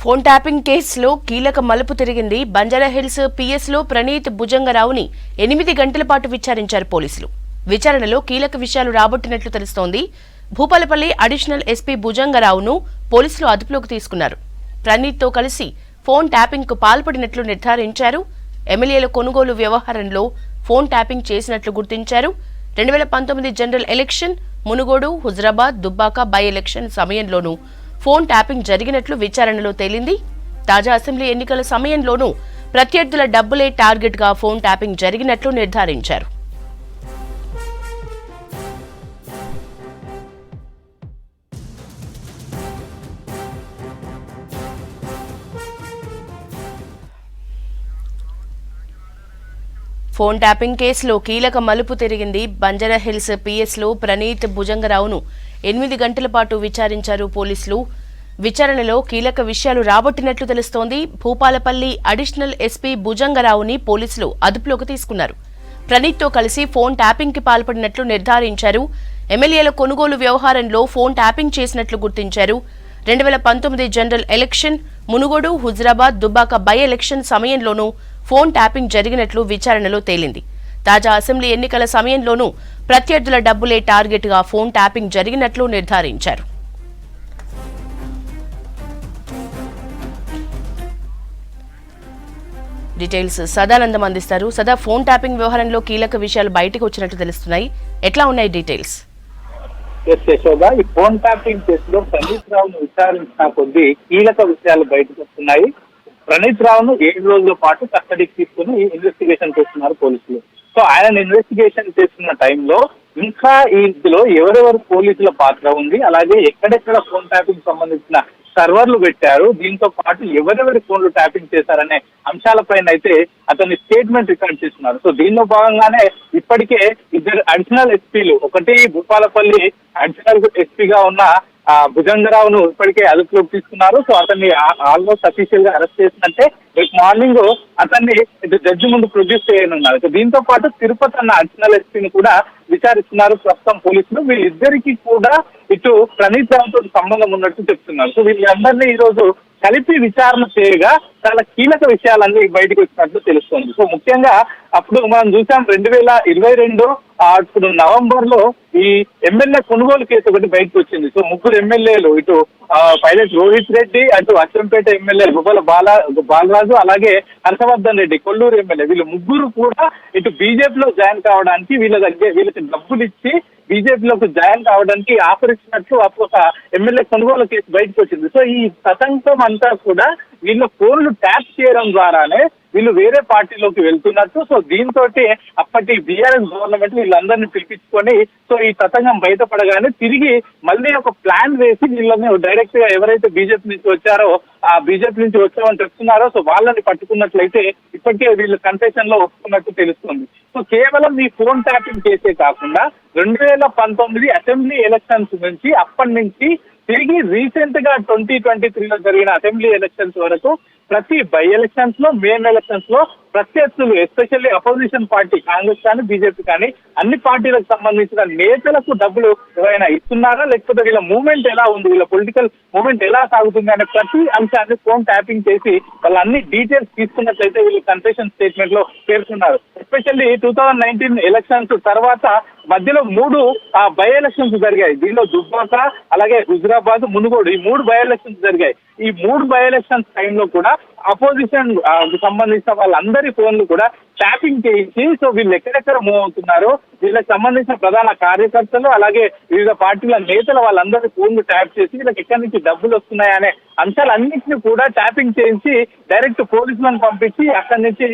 Phone tapping కేసులో కీలక మలుపు తిరిగింది. బంజారాహిల్స్ పిఎస్లో ప్రణీత్ భుజంగరావుని 8 గంటల పాటు విచారించారు పోలీసులు. విచారణలో కీలక విషయాలు రాబట్టినట్లు తెలుస్తోంది. భూపాలపల్లి అడిషనల్ ఎస్పీ భుజంగరావును పోలీసులు అదుపులోకి తీసుకున్నారు. ప్రణీత్తో కలిసి ఫోన్ ట్యాపింగ్ కు పాల్పడినట్లు నిర్ధారించారు. ఎమ్మెల్యేల కొనుగోలు వ్యవహారంలో ఫోన్ ట్యాపింగ్ చేసినట్లు గుర్తించారు. 2019 general election, Munugode, Huzurabad, Dubbaka by election సమయంలోనూ ఫోన్ ట్యాపింగ్ జరిగినట్లు విచారణలో తేలింది. తాజా అసెంబ్లీ ఎన్నికల సమయంలోనూ ప్రత్యర్థుల డబ్బులే టార్గెట్ గా ఫోన్ ట్యాపింగ్ జరిగినట్లు నిర్ధారించారు. ఫోన్ ట్యాపింగ్ కేసులో కీలక మలుపు తిరిగింది. బంజారాహిల్స్ పిఎస్లో ప్రణీత్ భుజంగరావును 8 గంటల పాటు విచారించారు పోలీసులు. విచారణలో కీలక విషయాలు రాబట్టినట్లు తెలుస్తోంది. భూపాలపల్లి అడిషనల్ ఎస్పీ భుజంగరావుని పోలీసులు అదుపులోకి తీసుకున్నారు. ప్రణీత్తో కలిసి ఫోన్ ట్యాపింగ్ కి పాల్పడినట్లు నిర్ధారించారు. ఎమ్మెల్యేల కొనుగోలు వ్యవహారంలో ఫోన్ ట్యాపింగ్ చేసినట్లు గుర్తించారు. 2019 general election, Munugode, Huzurabad, Dubbaka by election సమయంలోనూ ఫోన్ ట్యాపింగ్ జరిగినట్లు విచారణలో తేలింది. తాజా అసెంబ్లీ ఎన్నికల సమయంలోనూ ప్రత్యర్థుల డబ్బులే టార్గెట్ గా ఫోన్ ట్యాపింగ్ జరిగినట్లు నిర్ధారించారు. డీటెయిల్స్ సదానందం అందిస్తారు. సదా, ఫోన్ ట్యాపింగ్ వ్యవహారంలో కీలక విషయాలు బయటకు వచ్చినట్లు తెలుస్తున్నాయి. ఎట్లా ఉన్నాయి డీటెయిల్స్? యశోద, ఈ ఫోన్ ట్యాపింగ్ కేసులో ప్రణీత్ రావును విచారించిన కొద్దీ కీలక విషయాలు బయటకు వస్తున్నాయి. ప్రణీత్ రావును 7 రోజుల పాటు కస్టడీకి తీసుకుని ఇన్వెస్టిగేషన్ చేస్తున్నారు పోలీసులు. సో ఆయన ఇన్వెస్టిగేషన్ చేస్తున్న టైంలో ఇంకా ఇందులో ఎవరెవరు పోలీసుల పాత్ర ఉంది, అలాగే ఎక్కడెక్కడ ఫోన్ ట్యాపింగ్ సంబంధించిన సర్వర్లు పెట్టారు, దీంతో పాటు ఎవరెవరి ఫోన్లు ట్యాపింగ్ చేశారనే అంశాలపైన అయితే అతని స్టేట్మెంట్ రికార్డ్ చేస్తున్నారు. సో దీనిలో భాగంగానే ఇప్పటికే 2 అడిషనల్ ఎస్పీలు, ఒకటి భూపాలపల్లి అడిషనల్ ఎస్పీగా ఉన్న భుజంగరావును ఇప్పటికే అదుపులోకి తీసుకున్నారు. సో అతన్ని ఆల్మోస్ట్ అఫీషియల్ గా అరెస్ట్ చేసినట్టే. రేపు మార్నింగ్ అతన్ని జడ్జి ముందు ప్రొడ్యూస్ చేయనున్నారు. సో దీంతో పాటు తిరుపతి అన్న అడిషనల్ ఎస్పీని కూడా విచారిస్తున్నారు ప్రస్తుతం పోలీసులు. వీళ్ళిద్దరికీ కూడా ఇటు ప్రణీత్ రావుతో సంబంధం ఉన్నట్టు చెప్తున్నారు. సో వీళ్ళందరినీ ఈ రోజు కలిపి విచారణ చేయగా చాలా కీలక విషయాలన్నీ బయటకు వచ్చినట్లు తెలుస్తుంది. సో ముఖ్యంగా అప్పుడు మనం చూసాం 2022 ఇప్పుడు నవంబర్ లో ఈ ఎమ్మెల్యే కొనుగోలు కేసు ఒకటి బయటకు వచ్చింది. సో 3 ఎమ్మెల్యేలు, ఇటు పైలట్ రోహిత్ రెడ్డి, అటు అచ్చంపేట ఎమ్మెల్యే గుబ్బల బాలరాజు, అలాగే హర్షవర్ధన్ రెడ్డి కొల్లూరు ఎమ్మెల్యే, వీళ్ళు 3 కూడా ఇటు బీజేపీలో జాయిన్ కావడానికి వీళ్ళకి డబ్బులు ఇచ్చి బీజేపీలోకి జాయిన్ కావడానికి ఆఫర్ ఇచ్చినట్లు అప్పుడు ఒక ఎమ్మెల్యే కొనుగోలు కేసు బయటకు వచ్చింది. సో ఈ తతంగం అంతా కూడా వీళ్ళ ఫోన్లు ట్యాప్ చేయడం ద్వారానే వీళ్ళు వేరే పార్టీలోకి వెళ్తున్నట్టు. సో దీంతో అప్పటి బీఆర్ఎస్ గవర్నమెంట్ వీళ్ళందరినీ పిలిపించుకొని సో ఈ తతంగం బయటపడగానే తిరిగి మళ్ళీ ఒక ప్లాన్ వేసి వీళ్ళని డైరెక్ట్ గా ఎవరైతే బీజేపీ నుంచి వచ్చారో ఆ బీజేపీ నుంచి వచ్చామని చెప్తున్నారో సో వాళ్ళని పట్టుకున్నట్లయితే ఇప్పటికే వీళ్ళు కన్ఫెషన్ లో ఒప్పుకున్నట్టు తెలుస్తుంది. సో కేవలం ఈ ఫోన్ ట్యాపింగ్ కేసే కాకుండా 2019 అసెంబ్లీ ఎలక్షన్స్ నుంచి అప్పటి నుంచి తిరిగి రీసెంట్ గా 2023లో జరిగిన అసెంబ్లీ ఎలక్షన్స్ వరకు ప్రతి బై ఎలక్షన్స్ లో, మెయిన్ ఎలక్షన్స్ లో ప్రత్యర్థులు, ఎస్పెషల్లీ అపోజిషన్ పార్టీ కాంగ్రెస్ కానీ బీజేపీ కానీ అన్ని పార్టీలకు సంబంధించిన నేతలకు డబ్బులు ఎవరైనా ఇస్తున్నారా, లేకపోతే వీళ్ళ మూవ్మెంట్ ఎలా ఉంది, వీళ్ళ పొలిటికల్ మూవ్మెంట్ ఎలా సాగుతుంది అనే ప్రతి అంశాన్ని ఫోన్ ట్యాపింగ్ చేసి వాళ్ళ అన్ని డీటెయిల్స్ తీసుకున్నట్లయితే వీళ్ళు కన్ఫెషన్ స్టేట్మెంట్ లో పేర్కొన్నారు. ఎస్పెషల్లీ 2019 ఎలక్షన్స్ తర్వాత మధ్యలో 3 బై ఎలక్షన్స్ జరిగాయి. దీనిలో దుబ్బాక, అలాగే హుజరాబాద్, మునుగోడు, ఈ 3 బై ఎలక్షన్స్ జరిగాయి. ఈ 3 బై ఎలక్షన్స్ టైంలో కూడా అపోజిషన్ సంబంధించిన వాళ్ళందరి ఫోన్లు కూడా ట్యాపింగ్ చేయించి సో వీళ్ళు ఎక్కడెక్కడ మూవ్ అవుతున్నారో వీళ్ళకి సంబంధించిన ప్రధాన కార్యకర్తలు, అలాగే వివిధ పార్టీల నేతలు వాళ్ళందరి ఫోన్లు ట్యాప్ చేసి వీళ్ళకి ఎక్కడి నుంచి డబ్బులు వస్తున్నాయనే అంశాలన్నింటినీ కూడా ట్యాపింగ్ చేయించి డైరెక్ట్ పోలీసులను పంపించి అక్కడి నుంచి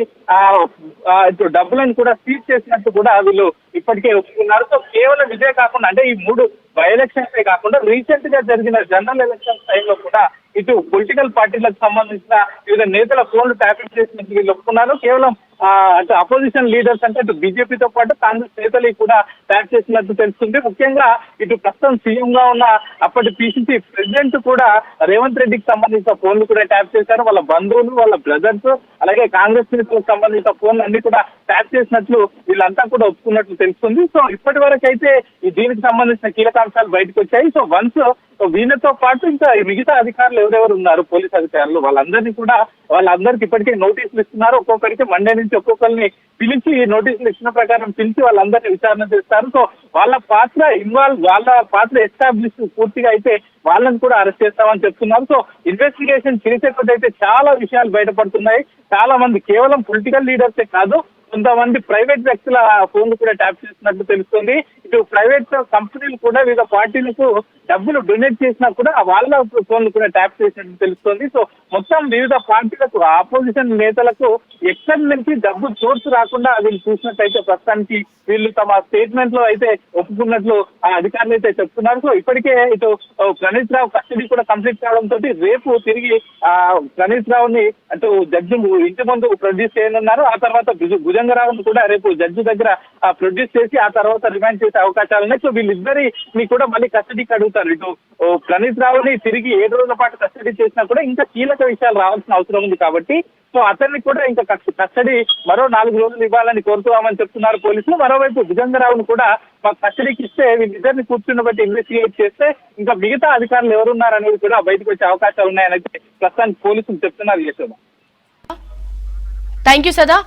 డబ్బులను కూడా సీజ్ చేసినట్టు కూడా వీళ్ళు ఇప్పటికే ఒప్పుకున్నారు. సో కేవలం ఇదే కాకుండా అంటే ఈ 3 బై ఎలక్షన్సే కాకుండా రీసెంట్ గా జరిగిన జనరల్ ఎలక్షన్స్ టైంలో కూడా ఇటు పొలిటికల్ పార్టీలకు సంబంధించిన వివిధ నేతల ఫోన్లు ట్యాపింగ్ చేసినట్టు వీళ్ళు ఒప్పుకున్నారు. కేవలం అటు అపోజిషన్ లీడర్స్ అంటే అటు బీజేపీతో పాటు కాంగ్రెస్ నేతలు కూడా ట్యాప్ చేసినట్టు తెలుస్తుంది. ముఖ్యంగా ఇటు ప్రస్తుతం సీఎం గా ఉన్న అప్పటి పిసిసి ప్రెసిడెంట్ కూడా రేవంత్ రెడ్డికి సంబంధించిన ఫోన్లు కూడా ట్యాప్ చేశారు. వాళ్ళ బంధువులు, వాళ్ళ బ్రదర్స్, అలాగే కాంగ్రెస్ నేతలకు సంబంధించిన ఫోన్లు అన్ని కూడా ట్యాప్ చేసినట్లు వీళ్ళంతా కూడా ఒప్పుకున్నట్లు తెలుస్తుంది. సో ఇప్పటి వరకు అయితే దీనికి సంబంధించిన కీలకాంశాలు బయటకు వచ్చాయి. సో వన్స్ వీళ్ళతో పాటు ఇంకా మిగతా అధికారులు ఎవరెవరు ఉన్నారు, పోలీస్ అధికారులు, వాళ్ళందరికీ ఇప్పటికే నోటీసులు ఇస్తున్నారు. ఒక్కొక్కరికి మండే నుంచి ఒక్కొక్కరిని పిలిచి నోటీసులు ఇచ్చిన ప్రకారం పిలిచి వాళ్ళందరినీ విచారణ చేస్తారు. సో వాళ్ళ పాత్ర ఎస్టాబ్లిష్ పూర్తిగా అయితే వాళ్ళని కూడా అరెస్ట్ చేస్తామని చెప్తున్నారు. సో ఇన్వెస్టిగేషన్ చేసే కొద్ది అయితే చాలా విషయాలు బయటపడుతున్నాయి. చాలా మంది కేవలం పొలిటికల్ లీడర్సే కాదు, కొంతమంది ప్రైవేట్ వ్యక్తుల ఫోన్లు కూడా ట్యాప్ చేసినట్టు తెలుస్తుంది. ఇటు ప్రైవేట్ కంపెనీలు కూడా వివిధ పార్టీలకు డబ్బులు డొనేట్ చేసినా కూడా వాళ్ళ ఫోన్లు కూడా ట్యాప్ చేసినట్టు తెలుస్తుంది. సో మొత్తం వివిధ పార్టీలకు, ఆపోజిషన్ నేతలకు ఎక్కడి నుంచి డబ్బు సోర్స్ రాకుండా వీళ్ళు చూసినట్టయితే ప్రస్తుతానికి వీళ్ళు తమ స్టేట్మెంట్ లో అయితే ఒప్పుకున్నట్లు ఆ అధికారులు అయితే చెప్తున్నారు. సో ఇప్పటికే ఇటు ప్రణీత్ రావు కస్టడీ కూడా కంప్లీట్ కావడంతో రేపు తిరిగి ప్రణీత్ రావుని అటు జడ్జి ఇంటి ముందు ప్రొడ్యూస్ చేయనున్నారు. ఆ తర్వాత భుజంగరావును కూడా రేపు జడ్జి దగ్గర ప్రొడ్యూస్ చేసి ఆ తర్వాత రిమాండ్ చేసే అవకాశాలు ఉన్నాయి. సో వీళ్ళిద్దరిని కూడా మళ్ళీ కస్టడీకి అడుగుతారు. ఇటు ప్రణీత్ రావుని తిరిగి 7 రోజుల పాటు కస్టడీ చేసినా కూడా ఇంకా కీలక విషయాలు రావాల్సిన అవసరం ఉంది కాబట్టి సో అతన్ని కూడా ఇంకా కస్టడీ మరో 4 రోజులు ఇవ్వాలని కోరుతున్నామని చెప్తున్నారు పోలీసులు. మరోవైపు భుజంగరావును కూడా మాకు కస్టడీకి ఇస్తే వీళ్ళిద్దరిని కూర్చున్నబట్టి ఇన్వెస్టిగేట్ చేస్తే ఇంకా మిగతా అధికారులు ఎవరున్నారనేది కూడా బయటకు వచ్చే అవకాశాలు ఉన్నాయని ప్రస్తుతానికి పోలీసులు చెప్తున్నారు. థ్యాంక్ యూ సదా.